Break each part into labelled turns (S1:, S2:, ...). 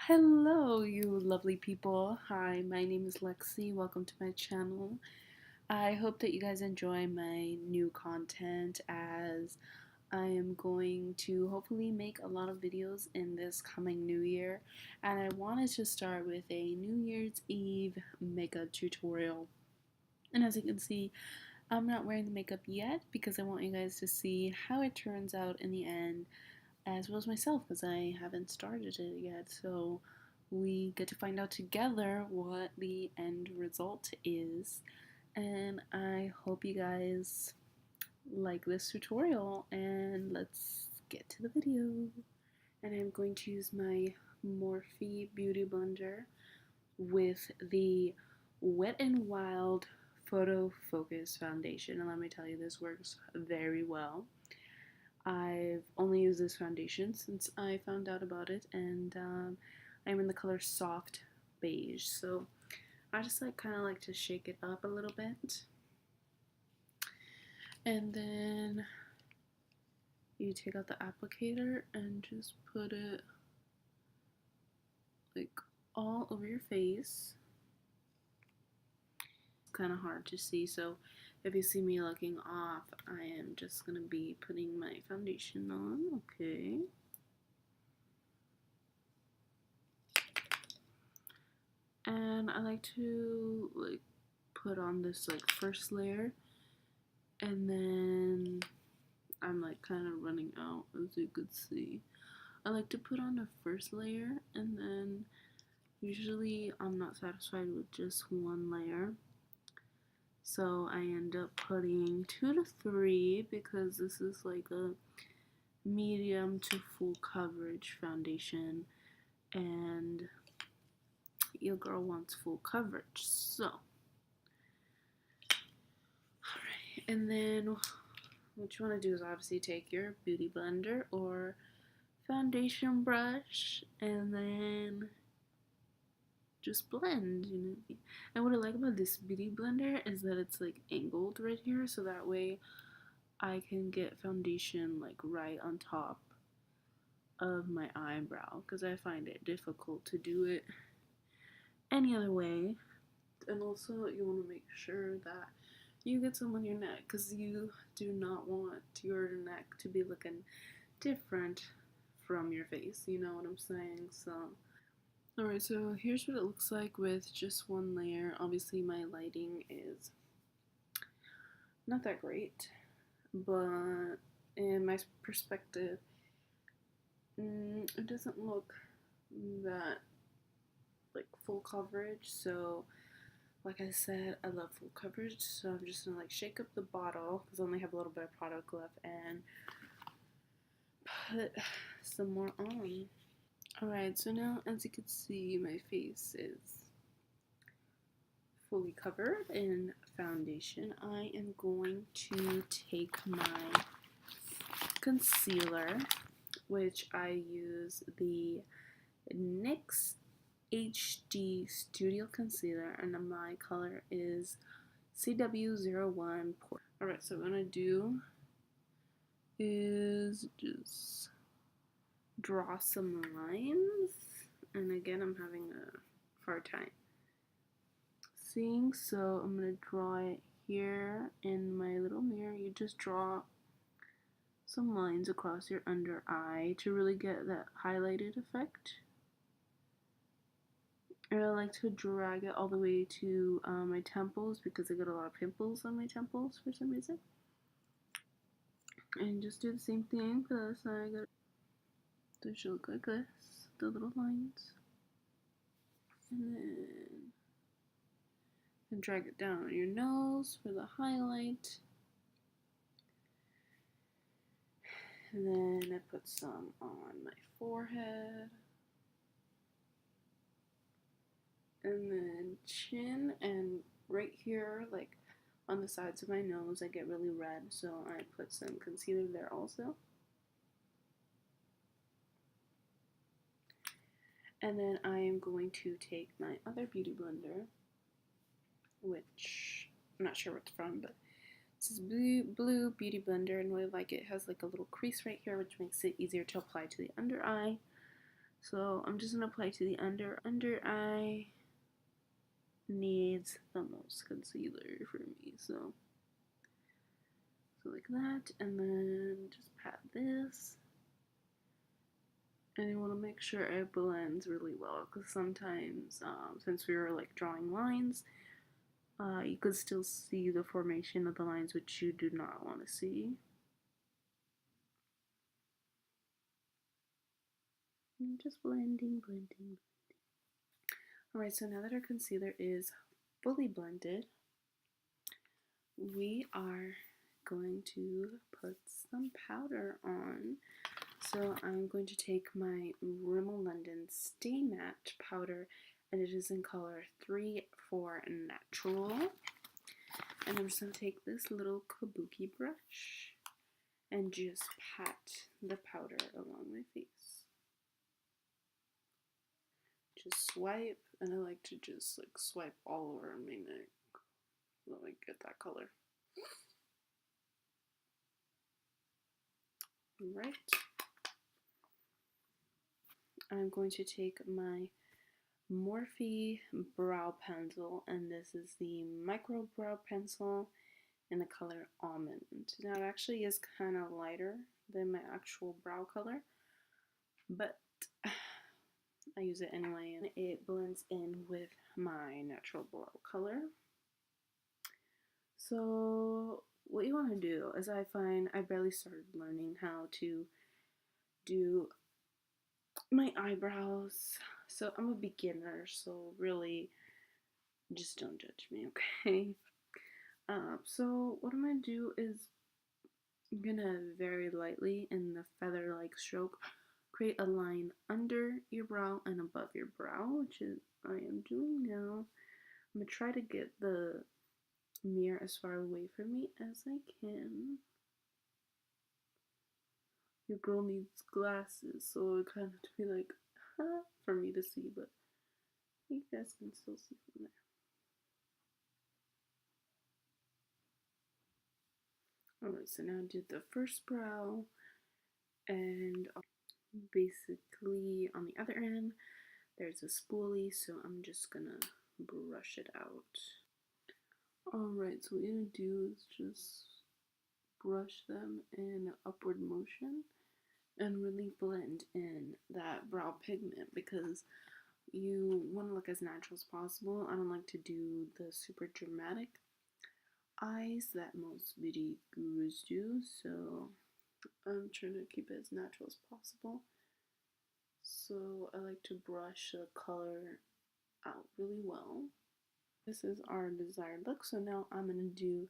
S1: Hello, you lovely people. Hi, my name is Lexi. Welcome to my channel. I hope that you guys enjoy my new content as I am going to hopefully make a lot of videos in this coming new year. And I wanted to start with a New Year's Eve makeup tutorial. And as you can see, I'm not wearing the makeup yet because I want you guys to see how it turns out in the end, as well as myself because I haven't started it yet. So we get to find out together what the end result is. And I hope you guys like this tutorial, and let's get to the video. And I'm going to use my Morphe Beauty Blender with the Wet n Wild Photo Focus Foundation. And let me tell you, this works very well. I've only used this foundation since I found out about it, and I'm in the color Soft Beige. So I just kind of like to shake it up a little bit, and then you take out the applicator and just put it like all over your face. It's kind of hard to see, so if you see me looking off, I am just gonna be putting my foundation on. Okay. And I like to put on this first layer, and then I'm kind of running out, as you could see. I like to put on the first layer, and then usually I'm not satisfied with just one layer, so I end up putting 2 to 3 because this is a medium to full coverage foundation, and your girl wants full coverage. So alright, and then what you want to do is obviously take your beauty blender or foundation brush and then just blend, And what I like about this beauty blender is that it's angled right here, so that way I can get foundation right on top of my eyebrow, because I find it difficult to do it any other way. And also you want to make sure that you get some on your neck, because you do not want your neck to be looking different from your face, you know what I'm saying? So alright, so here's what it looks like with just one layer. Obviously my lighting is not that great, but in my perspective, it doesn't look that full coverage. So like I said, I love full coverage, so I'm just gonna shake up the bottle because I only have a little bit of product left and put some more on. Alright, so now as you can see, my face is fully covered in foundation. I am going to take my concealer, which I use the NYX HD Studio Concealer, and my color is CW01 Porcelain. Alright, so what I'm going to do is just draw some lines, and again I'm having a hard time seeing, so I'm going to draw it here in my little mirror. You just draw some lines across your under eye to really get that highlighted effect. And I like to drag it all the way to my temples because I got a lot of pimples on my temples for some reason. And just do the same thing for the other side. They should look like this, the little lines. And drag it down on your nose for the highlight. And then I put some on my forehead. And then chin, and right here, on the sides of my nose, I get really red, so I put some concealer there also. And then I am going to take my other beauty blender, which I'm not sure what it's from, but this is blue beauty blender, and what I like, it has a little crease right here, which makes it easier to apply to the under eye. So I'm just gonna apply to the under eye needs the most concealer for me. So like that, and then just pat this. And you want to make sure it blends really well, because sometimes, since we were like drawing lines, you could still see the formation of the lines, which you do not want to see. And just blending. Alright, so now that our concealer is fully blended, we are going to put some powder on. So I'm going to take my Rimmel London Stay Matte powder, and it is in color 3-4 Natural. And I'm just going to take this little kabuki brush and just pat the powder along my face. Just swipe, and I like to just like swipe all over my neck so I get that color. Alright. I'm going to take my Morphe brow pencil, and this is the micro brow pencil in the color almond. Now it actually is kind of lighter than my actual brow color, but I use it anyway, and it blends in with my natural brow color. So what you want to do is, I barely started learning how to do my eyebrows, so I'm a beginner, so really just don't judge me, okay? So what I'm gonna do is I'm gonna very lightly, in the feather-like stroke, create a line under your brow and above your brow, which is I am doing now. I'm gonna try to get the mirror as far away from me as I can. Your girl needs glasses, so it kind of to be like, for me to see, but you guys can still see from there. Alright, so now do the first brow, and basically on the other end there's a spoolie, so I'm just gonna brush it out. Alright, so what you're gonna do is just brush them in upward motion and really blend in that brow pigment, because you want to look as natural as possible. I don't like to do the super dramatic eyes that most beauty gurus do, so I'm trying to keep it as natural as possible. So I like to brush the color out really well. This is our desired look, so now I'm going to do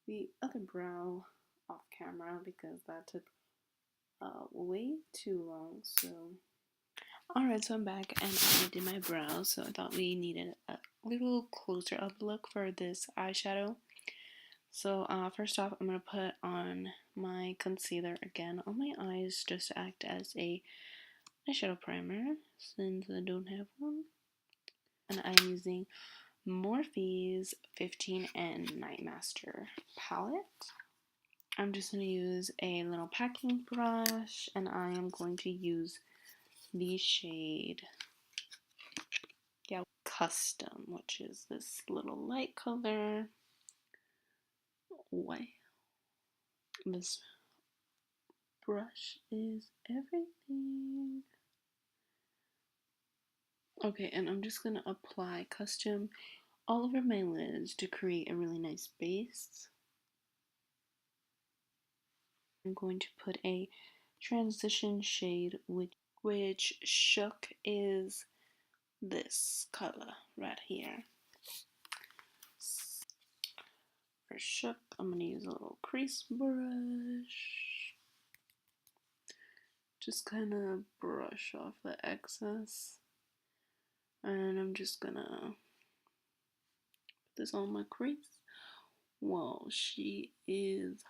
S1: the other brow off camera because that took way too long. So alright, so I'm back and I did my brows, so I thought we needed a little closer up look for this eyeshadow. So first off, I'm going to put on my concealer again on my eyes just to act as a eyeshadow primer since I don't have one. And I'm using Morphe's 15N Night Master palette. I'm just going to use a little packing brush, and I am going to use the shade Custom, which is this little light color. Wow, this brush is everything. Okay, and I'm just going to apply Custom all over my lids to create a really nice base. I'm going to put a transition shade which Shook is this color right here. For Shook, I'm going to use a little crease brush. Just kind of brush off the excess. And I'm just going to put this on my crease. Whoa, she is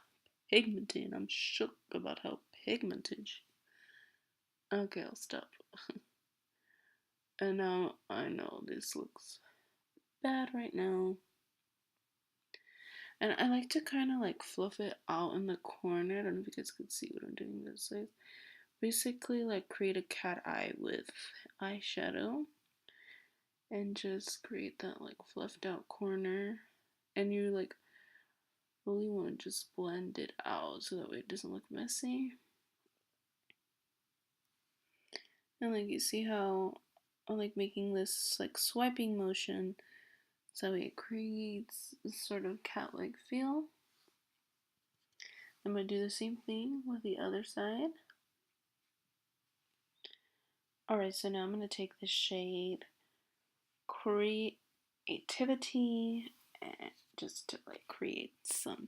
S1: pigmented. I'm shook about how pigmented she is. Okay, I'll stop. And now I know this looks bad right now. And I like to kind of like fluff it out in the corner. I don't know if you guys can see what I'm doing this way. basically like create a cat eye with eyeshadow and just create that like fluffed out corner, and you like really want to just blend it out so that way it doesn't look messy. And like you see how I'm like making this like swiping motion so it creates a sort of cat-like feel. I'm going to do the same thing with the other side. Alright, so now I'm going to take the shade Creativity and just to like create some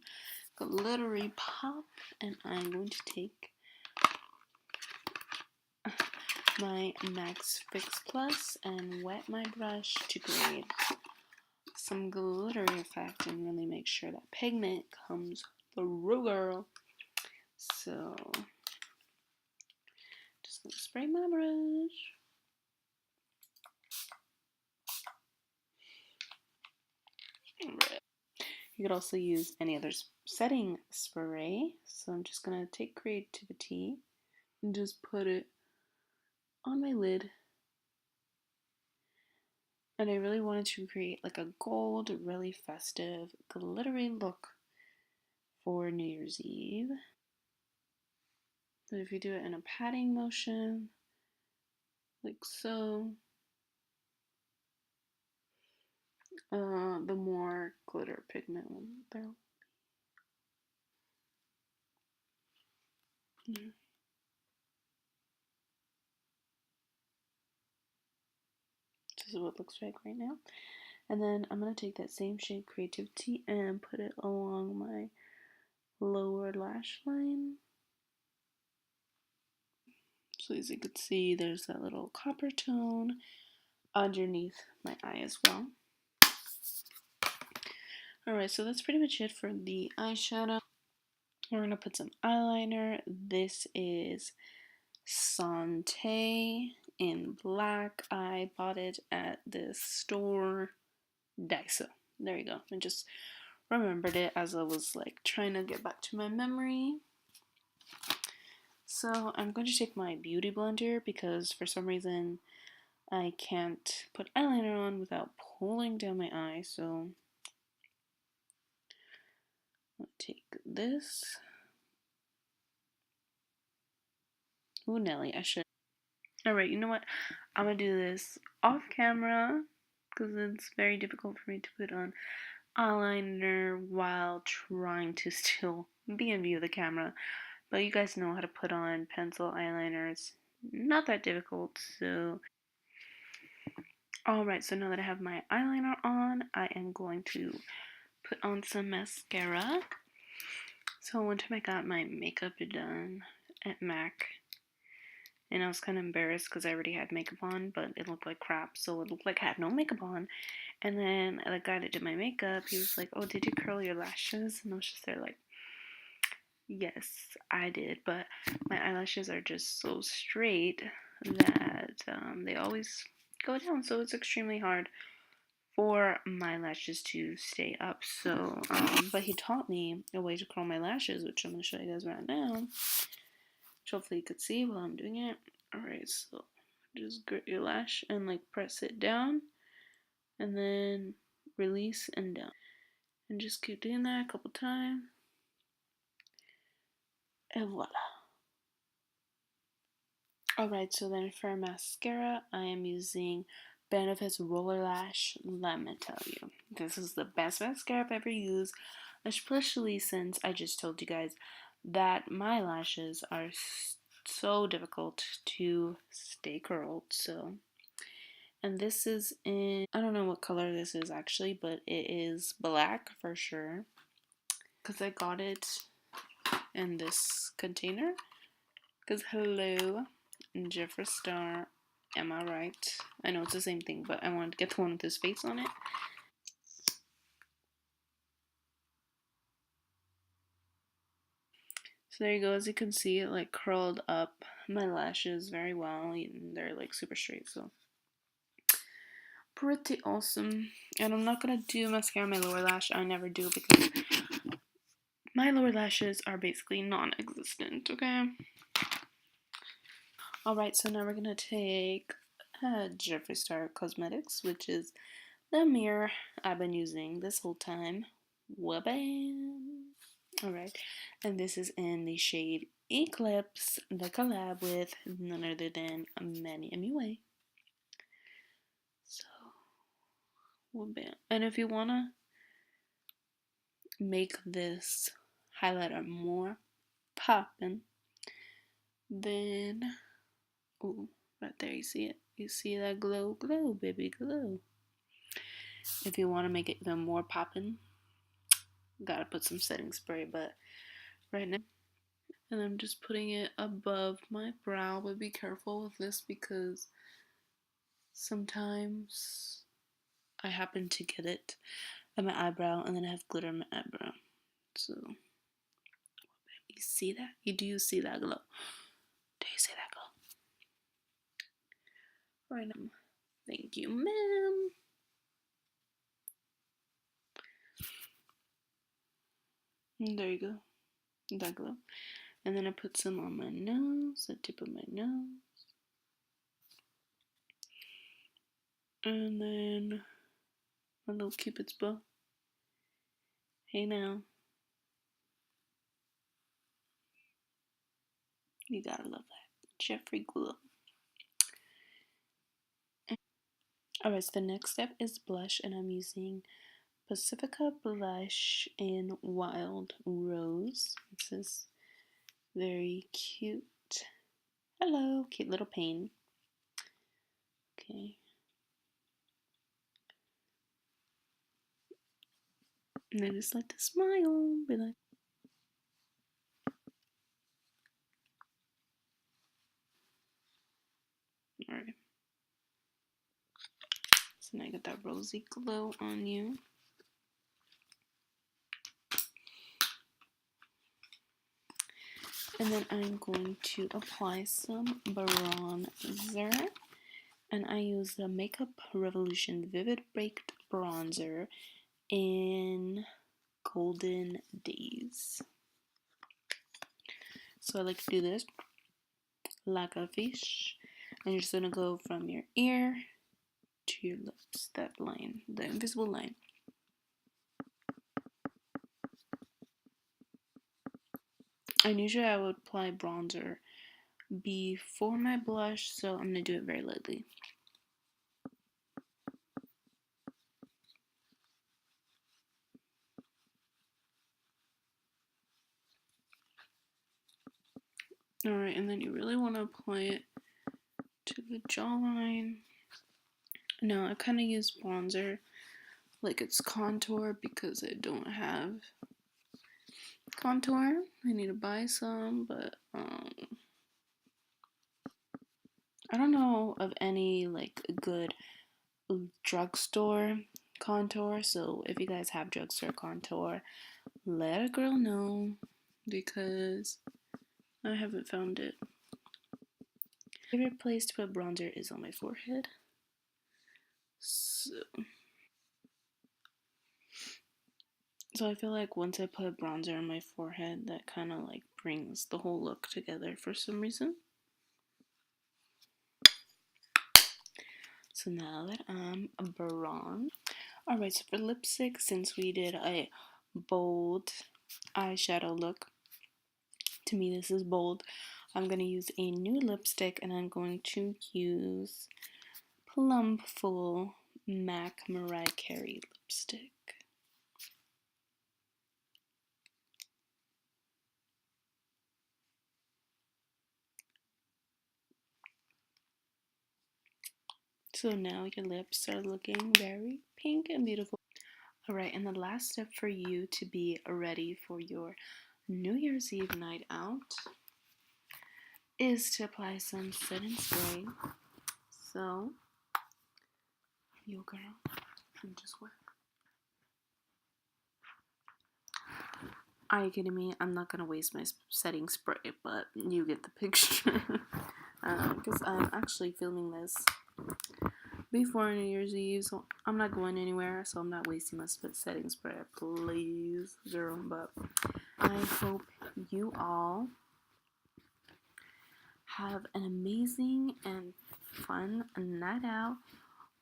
S1: glittery pop, and I'm going to take my NYX Fix Plus and wet my brush to create some glittery effect and really make sure that pigment comes through, girl. So just gonna spray my brush. You could also use any other setting spray. So I'm just gonna take Creativity and just put it on my lid. And I really wanted to create like a gold, really festive, glittery look for New Year's Eve. So if you do it in a patting motion, like so, the more glitter pigment there will be. This is what it looks like right now. And then I'm going to take that same shade Creativity and put it along my lower lash line. So as you can see, there's that little copper tone underneath my eye as well. Alright, so that's pretty much it for the eyeshadow. We're going to put some eyeliner. This is Santee in black. I bought it at this store, Daiso. There you go. I just remembered it as I was like trying to get back to my memory. So I'm going to take my beauty blender because for some reason I can't put eyeliner on without pulling down my eye. So I'll take this. Ooh, Nelly, I should. Alright, you know what? I'm gonna do this off camera because it's very difficult for me to put on eyeliner while trying to still be in view of the camera. But you guys know how to put on pencil eyeliner. It's not that difficult. So, alright, so now that I have my eyeliner on, I am going to put on some mascara. So one time I got my makeup done at MAC, and I was kind of embarrassed because I already had makeup on, but it looked like crap, so it looked like I had no makeup on. And then the guy that did my makeup, he was like, "Oh, did you curl your lashes?" And I was just there like, yes, I did, but my eyelashes are just so straight that they always go down, so it's extremely hard for my lashes to stay up. So, but he taught me a way to curl my lashes, which I'm going to show you guys right now, which hopefully you could see while I'm doing it. Alright, so just grip your lash and like press it down, and then release and down. And just keep doing that a couple times. And voila. Alright, so then for mascara, I am using Benefit's Roller Lash. Let me tell you, this is the best mascara I've ever used, especially since I just told you guys that my lashes are so difficult to stay curled. So, and this is in, I don't know what color this is actually, but it is black for sure, because I got it in this container. Because hello, Jeffree Star, am I right? I know it's the same thing, but I wanted to get the one with his face on it. So there you go. As you can see, it like curled up my lashes very well, and they're like super straight. So pretty awesome. And I'm not gonna do mascara on my lower lash. I never do because my lower lashes are basically non-existent. Okay. Alright, so now we're going to take Jeffree Star Cosmetics, which is the mirror I've been using this whole time. Wabam! Alright, and this is in the shade Eclipse, the collab with none other than Manny MUA. So, wabam. And if you want to make this highlighter more poppin', then, ooh, right there, you see it? You see that glow, glow, baby, glow. If you want to make it even more poppin', gotta put some setting spray, but right now, and I'm just putting it above my brow, but be careful with this because sometimes I happen to get it at my eyebrow and then I have glitter on my eyebrow. So, you see that? Do you see that glow? Do you see that glow? Right now. Thank you, ma'am. And there you go. That glow. And then I put some on my nose, the tip of my nose. And then my little cupid's bow. Hey now. You gotta love that. Jeffree glow. Alright, so the next step is blush, and I'm using Pacifica blush in Wild Rose. This is very cute. Hello, cute little pain. Okay. And I just like to smile, be like, alright. So now I got that rosy glow on you. And then I'm going to apply some bronzer. And I use the Makeup Revolution Vivid Baked Bronzer in Golden Days. So I like to do this like a fish. And you're just going to go from your ear to your lips. That line, the invisible line. And usually I would apply bronzer before my blush, so I'm going to do it very lightly. Alright, and then you really want to apply it to the jawline. Now, I kind of use bronzer like it's contour because I don't have contour. I need to buy some, but I don't know of any like good drugstore contour. So if you guys have drugstore contour, let a girl know because I haven't found it. My favorite place to put bronzer is on my forehead. So I feel like once I put bronzer on my forehead, that kind of like brings the whole look together for some reason. So now that I'm bronzed. Alright, so for lipstick, since we did a bold eyeshadow look, to me this is bold, I'm going to use a new lipstick and I'm going to use Plumful MAC Mariah Carey lipstick. So now your lips are looking very pink and beautiful. Alright, and the last step for you to be ready for your New Year's Eve night out is to apply some setting spray. So, you girl, and just work. Are you kidding me? I'm not gonna waste my setting spray, but you get the picture. Because I'm actually filming this before New Year's Eve, so I'm not going anywhere, so I'm not wasting my setting spray, please, girl. But I hope you all have an amazing and fun night out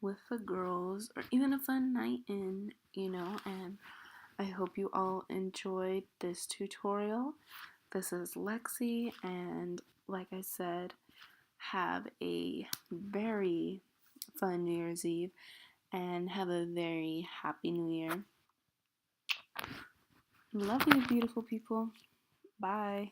S1: with the girls, or even a fun night in, and I hope you all enjoyed this tutorial. This is Lexi, and like I said, have a very fun New Year's Eve and have a very happy New Year. Love you, beautiful people. Bye.